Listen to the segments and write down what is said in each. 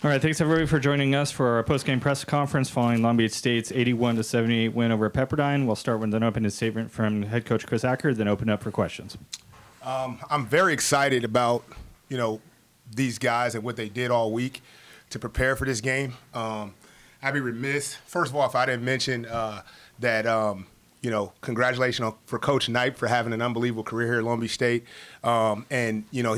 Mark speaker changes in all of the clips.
Speaker 1: All right, thanks everybody for joining us for our post-game press conference following Long Beach State's 81-78 win over Pepperdine. We'll start with an opening statement from head coach Chris Acker, then open up for questions.
Speaker 2: I'm very excited about, these guys and what they did all week to prepare for this game. I'd be remiss, first of all, if I didn't mention that, congratulations for Coach Knipe for having an unbelievable career here at Long Beach State. He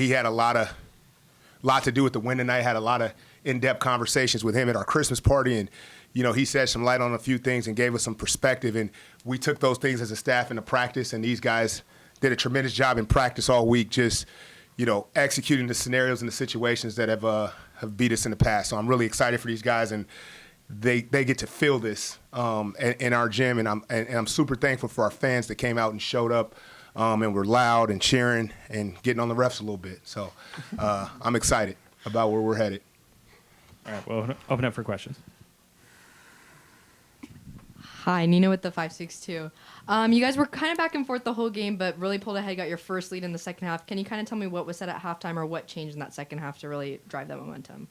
Speaker 2: had a lot to do with the win tonight, had a lot of in-depth conversations with him at our Christmas party, and he shed some light on a few things and gave us some perspective, and we took those things as a staff into practice, and these guys did a tremendous job in practice all week, just executing the scenarios and the situations that have beat us in the past. So I'm really excited for these guys, and they get to feel this in our gym, and I'm super thankful for our fans that came out and showed up and were loud and cheering and getting on the refs a little bit. So I'm excited about where we're headed.
Speaker 1: All right, we'll open up for questions.
Speaker 3: Hi, Nina with the 562. You guys were kind of back and forth the whole game, but really pulled ahead, got your first lead in the second half. Can you kind of tell me what was said at halftime or what changed in that second half to really drive that momentum?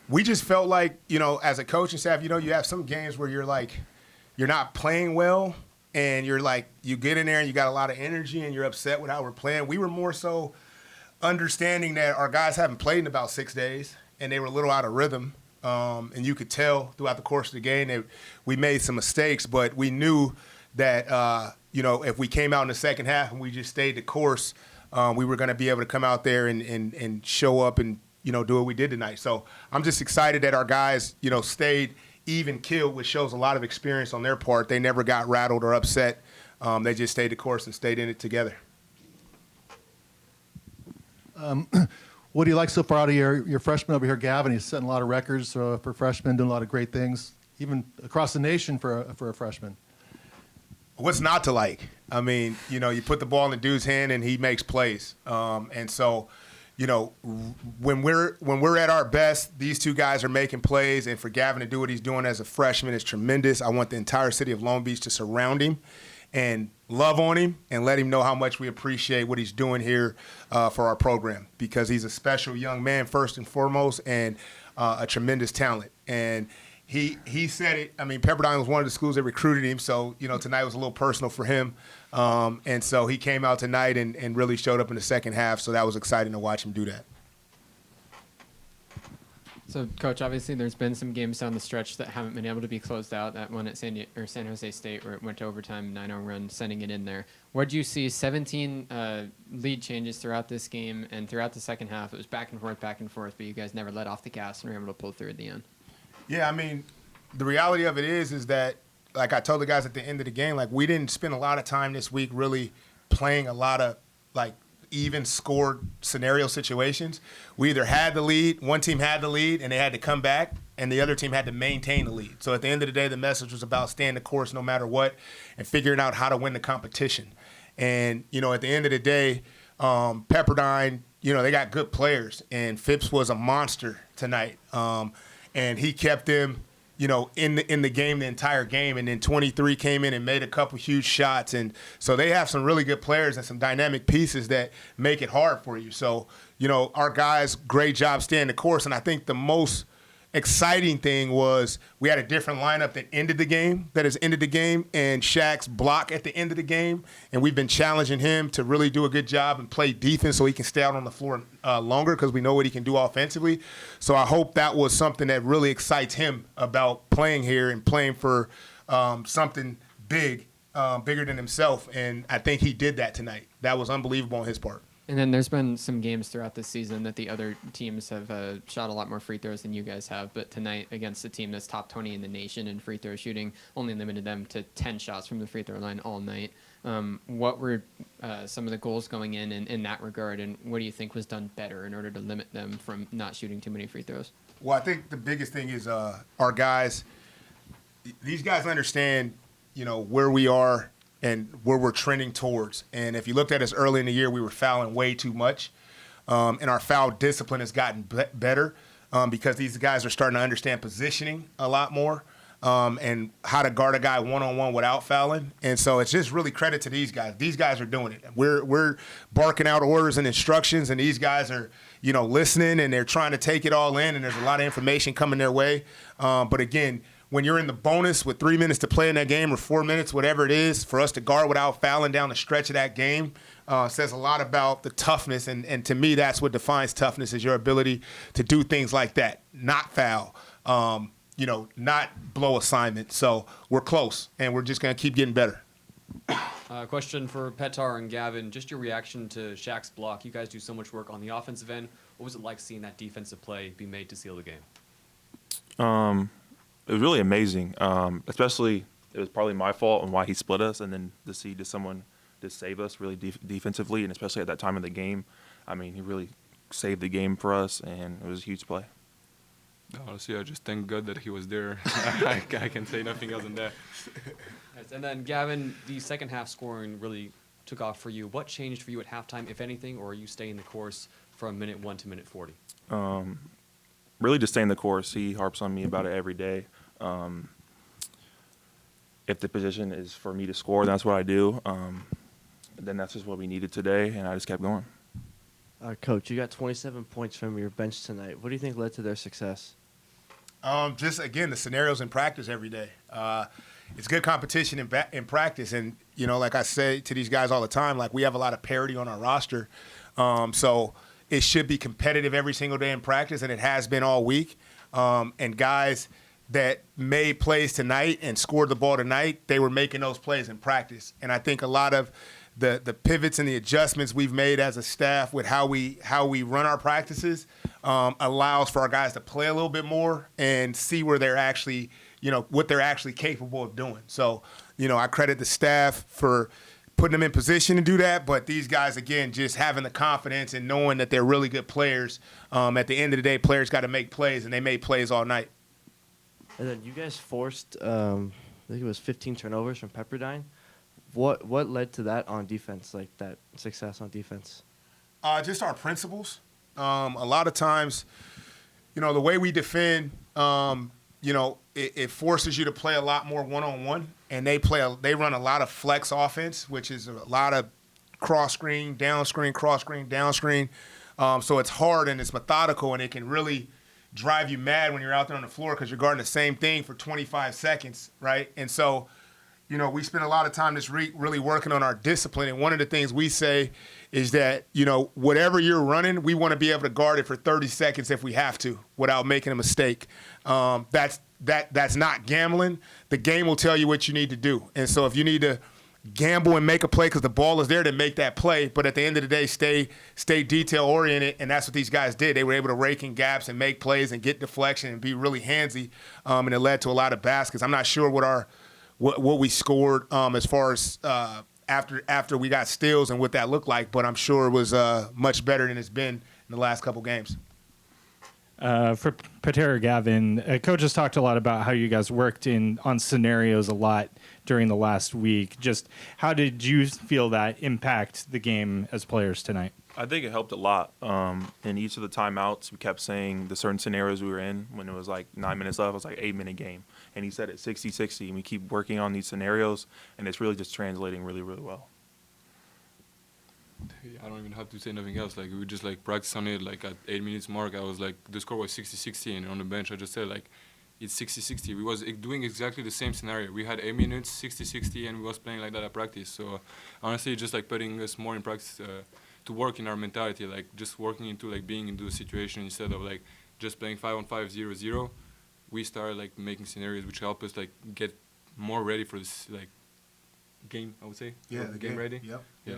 Speaker 2: We just felt like, as a coaching staff, you have some games where you're not playing well, and you get in there and you got a lot of energy and you're upset with how we're playing. We were more so understanding that our guys haven't played in about 6 days, and they were a little out of rhythm. And you could tell throughout the course of the game that we made some mistakes, but we knew that, if we came out in the second half and we just stayed the course, we were going to be able to come out there and show up and, do what we did tonight. So I'm just excited that our guys, stayed even keeled, which shows a lot of experience on their part. They never got rattled or upset. They just stayed the course and stayed in it together.
Speaker 4: What do you like so far out of your freshman over here, Gavin? He's setting a lot of records for freshmen, doing a lot of great things, even across the nation for a freshman.
Speaker 2: What's not to like? I mean, you put the ball in the dude's hand and he makes plays. And so, when we're at our best, these two guys are making plays, and for Gavin to do what he's doing as a freshman is tremendous. I want the entire city of Long Beach to surround him and love on him and let him know how much we appreciate what he's doing here for our program, because he's a special young man first and foremost, and a tremendous talent. And he said it. I mean, Pepperdine was one of the schools that recruited him, so tonight was a little personal for him. And so he came out tonight and really showed up in the second half, so that was exciting to watch him do that.
Speaker 5: So, Coach, obviously there's been some games down the stretch that haven't been able to be closed out. That one at San Jose State where it went to overtime, 9-0 run, sending it in there. What did you see? 17 lead changes throughout this game, and throughout the second half, it was back and forth, but you guys never let off the gas and were able to pull through at the end. Yeah,
Speaker 2: I mean, the reality of it is that, like I told the guys at the end of the game, we didn't spend a lot of time this week really playing a lot of, even scored scenario situations. We either had the lead, one team had the lead, and they had to come back, and the other team had to maintain the lead. So at the end of the day, the message was about staying the course no matter what and figuring out how to win the competition. And, at the end of the day, Pepperdine, they got good players, and Phipps was a monster tonight. And he kept them, in the game, the entire game, and then 23 came in and made a couple huge shots. And so they have some really good players and some dynamic pieces that make it hard for you. So, our guys, great job staying the course. And I think the most exciting thing was we had a different lineup that ended the game, and Shaq's block at the end of the game. And we've been challenging him to really do a good job and play defense so he can stay out on the floor longer, because we know what he can do offensively. So I hope that was something that really excites him about playing here and playing for something big, bigger than himself. And I think he did that tonight. That was unbelievable on his part.
Speaker 5: And then there's been some games throughout this season that the other teams have shot a lot more free throws than you guys have. But tonight, against a team that's top 20 in the nation in free throw shooting, only limited them to 10 shots from the free throw line all night. What were some of the goals going in that regard, and what do you think was done better in order to limit them from not shooting too many free throws?
Speaker 2: Well, I think the biggest thing is our guys. These guys understand, where we are and where we're trending towards. And if you looked at us early in the year, we were fouling way too much. And our foul discipline has gotten better because these guys are starting to understand positioning a lot more. and how to guard a guy one-on-one without fouling. And so it's just really credit to these guys. These guys are doing it. We're barking out orders and instructions, and these guys are, listening, and they're trying to take it all in, and there's a lot of information coming their way. But again, when you're in the bonus with 3 minutes to play in that game or 4 minutes, whatever it is, for us to guard without fouling down the stretch of that game says a lot about the toughness. And to me, that's what defines toughness, is your ability to do things like that, not foul. Not blow assignment. So we're close, and we're just going to keep getting better.
Speaker 6: Question for Petar and Gavin. Just your reaction to Shaq's block. You guys do so much work on the offensive end. What was it like seeing that defensive play be made to seal the game?
Speaker 7: It was really amazing. Especially, it was probably my fault and why he split us, and then to see someone just save us really defensively, and especially at that time of the game. I mean, he really saved the game for us, and it was a huge play.
Speaker 8: Honestly, I just thank God that he was there. I can say nothing else than that.
Speaker 6: Yes, and then, Gavin, the second half scoring really took off for you. What changed for you at halftime, if anything, or are you staying the course from minute 1 to minute 40?
Speaker 7: Really just staying the course. He harps on me about it every day. If the position is for me to score, that's what I do. Then that's just what we needed today, and I just kept going.
Speaker 9: Coach, you got 27 points from your bench tonight. What do you think led to their success?
Speaker 2: Just, again, the scenarios in practice every day. It's good competition in practice. And, like I say to these guys all the time, like, we have a lot of parity on our roster. So it should be competitive every single day in practice, and it has been all week. And guys that made plays tonight and scored the ball tonight, they were making those plays in practice. And I think a lot of the pivots and the adjustments we've made as a staff with how we run our practices allows for our guys to play a little bit more and see where they're actually, what they're actually capable of doing. So, I credit the staff for putting them in position to do that, but these guys, again, just having the confidence and knowing that they're really good players. At the end of the day, players got to make plays, and they made plays all night.
Speaker 9: And then you guys forced, I think it was 15 turnovers from Pepperdine. What led to that on defense, like that success on defense?
Speaker 2: Just our principles. A lot of times, the way we defend, it forces you to play a lot more one-on-one, and they run a lot of flex offense, which is a lot of cross screen, down screen, cross screen, down screen. So it's hard and it's methodical, and it can really drive you mad when you're out there on the floor because you're guarding the same thing for 25 seconds, right? And so, we spend a lot of time this really working on our discipline. And one of the things we say is that, whatever you're running, we want to be able to guard it for 30 seconds if we have to without making a mistake. That's not gambling. The game will tell you what you need to do. And so if you need to gamble and make a play because the ball is there, to make that play. But at the end of the day, stay detail-oriented, and that's what these guys did. They were able to rake in gaps and make plays and get deflection and be really handsy, and it led to a lot of baskets. I'm not sure what we scored as far as after we got steals and what that looked like, but I'm sure it was much better than it's been in the last couple games.
Speaker 1: For Patera Gavin, Coach has talked a lot about how you guys worked on scenarios a lot during the last week. Just how did you feel that impact the game as players tonight?
Speaker 7: I think it helped a lot. In each of the timeouts, we kept saying the certain scenarios we were in. When it was like 9 minutes left, it was like 8-minute game. And he said it 60-60, and we keep working on these scenarios, and it's really just translating really, really well.
Speaker 8: I don't even have to say nothing else. Like, we just practice on it. Like, at 8 minutes mark, I was like, the score was 60-60, and on the bench I just said it's 60-60. We was doing exactly the same scenario. We had 8 minutes, 60-60, and we was playing like that at practice. So honestly, just putting us more in practice to work in our mentality, just working into being into the situation instead of just playing 5-on-5, 0-0. We started making scenarios which help us get more ready for this game. I would say.
Speaker 2: Yeah,
Speaker 8: the game ready.
Speaker 2: Yep.
Speaker 8: Yeah.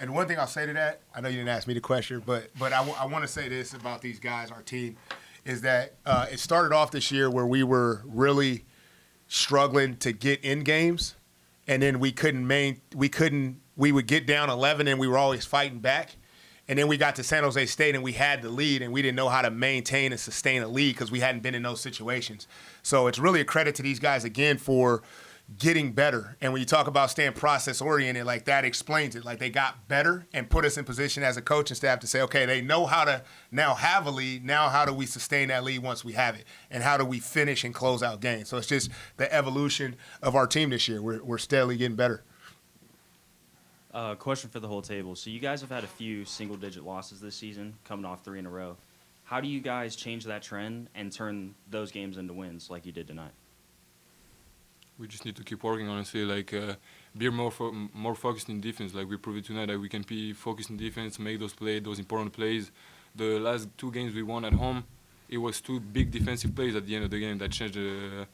Speaker 2: And one thing I'll say to that, I know you didn't ask me the question, but I want to say this about these guys, our team, is that it started off this year where we were really struggling to get in games, and then we would get down 11 and we were always fighting back. And then we got to San Jose State and we had the lead, and we didn't know how to maintain and sustain a lead because we hadn't been in those situations. So it's really a credit to these guys again for, getting better. And when you talk about staying process oriented, like that explains it. Like they got better and put us in position as a coaching staff to say, okay, they know how to now have a lead. Now how do we sustain that lead once we have it? And how do we finish and close out games? So it's just the evolution of our team this year. We're steadily getting better.
Speaker 10: Question for the whole table. So you guys have had a few single-digit losses this season, coming off 3 in a row. How do you guys change that trend and turn those games into wins like you did tonight?
Speaker 8: We just need to keep working, honestly. Like, be more focused in defense. Like we proved tonight that we can be focused in defense, make those plays, those important plays. The last 2 games we won at home, it was 2 big defensive plays at the end of the game that changed the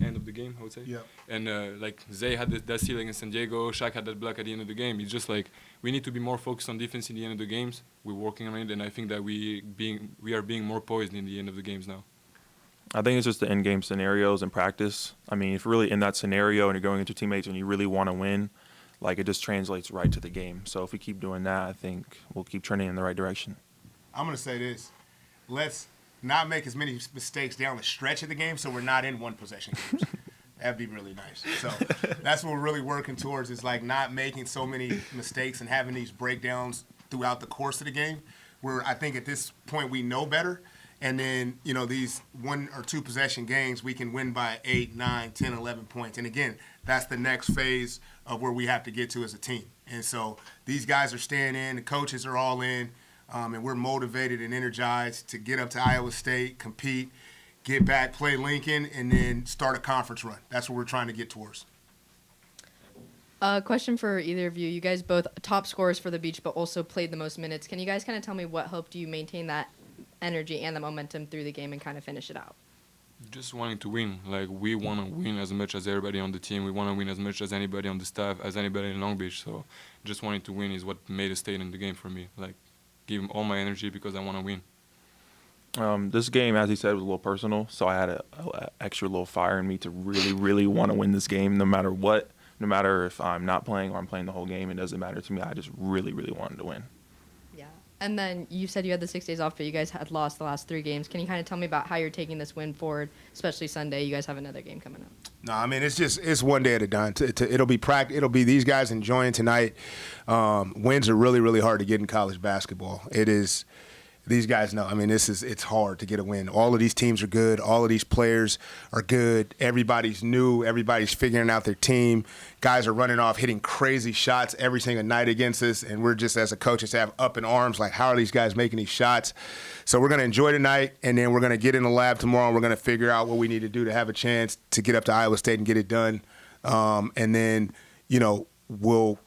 Speaker 8: end of the game, I would say.
Speaker 2: Yeah.
Speaker 8: And like Zay had that steal against San Diego, Shaq had that block at the end of the game. It's just like we need to be more focused on defense in the end of the games. We're working on it, and I think that we are being more poised in the end of the games now.
Speaker 7: I think it's just the in-game scenarios and practice. I mean, if you're really in that scenario and you're going into teammates and you really want to win, like it just translates right to the game. So if we keep doing that, I think we'll keep trending in the right direction.
Speaker 2: I'm going to say this. Let's not make as many mistakes down the stretch of the game so we're not in one possession games. That'd be really nice. So that's what we're really working towards is like not making so many mistakes and having these breakdowns throughout the course of the game where I think at this point we know better. And then, you know, these 1 or 2 possession games, we can win by 8, 9, 10, 11 points. And again, that's the next phase of where we have to get to as a team. And so these guys are staying in, the coaches are all in, and we're motivated and energized to get up to Iowa State, compete, get back, play Lincoln, and then start a conference run. That's what we're trying to get towards.
Speaker 3: Question for either of you. You guys both top scorers for the Beach, but also played the most minutes. Can you guys kind of tell me what helped you maintain that energy and the momentum through the game and kind of finish it out?
Speaker 8: Just wanting to win. Like, we want to win as much as everybody on the team. We want to win as much as anybody on the staff, as anybody in Long Beach. So just wanting to win is what made us stay in the game for me. Like, give all my energy because I want to win.
Speaker 7: This game, as he said, was a little personal, so I had a extra little fire in me to really, really want to win this game no matter what. No matter if I'm not playing or I'm playing the whole game, it doesn't matter to me. I just really, really wanted to win.
Speaker 3: Yeah. And then you said you had the 6 days off, but you guys had lost the last 3 games. Can you kind of tell me about how you're taking this win forward, especially Sunday? You guys have another game coming up.
Speaker 2: No, I mean, it's one day at a time. It'll be these guys enjoying tonight. Wins are really, really hard to get in college basketball. It is. These guys know. I mean, it's hard to get a win. All of these teams are good. All of these players are good. Everybody's new. Everybody's figuring out their team. Guys are running off, hitting crazy shots every single night against us, and we're just, as a coaching staff, up in arms, like, how are these guys making these shots? So we're going to enjoy tonight, and then we're going to get in the lab tomorrow, and we're going to figure out what we need to do to have a chance to get up to Iowa State and get it done. And then, you know, we'll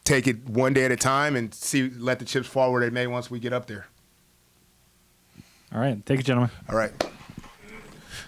Speaker 2: take it one day at a time and let the chips fall where they may once we get up there.
Speaker 1: All right. Thank you, gentlemen.
Speaker 2: All right.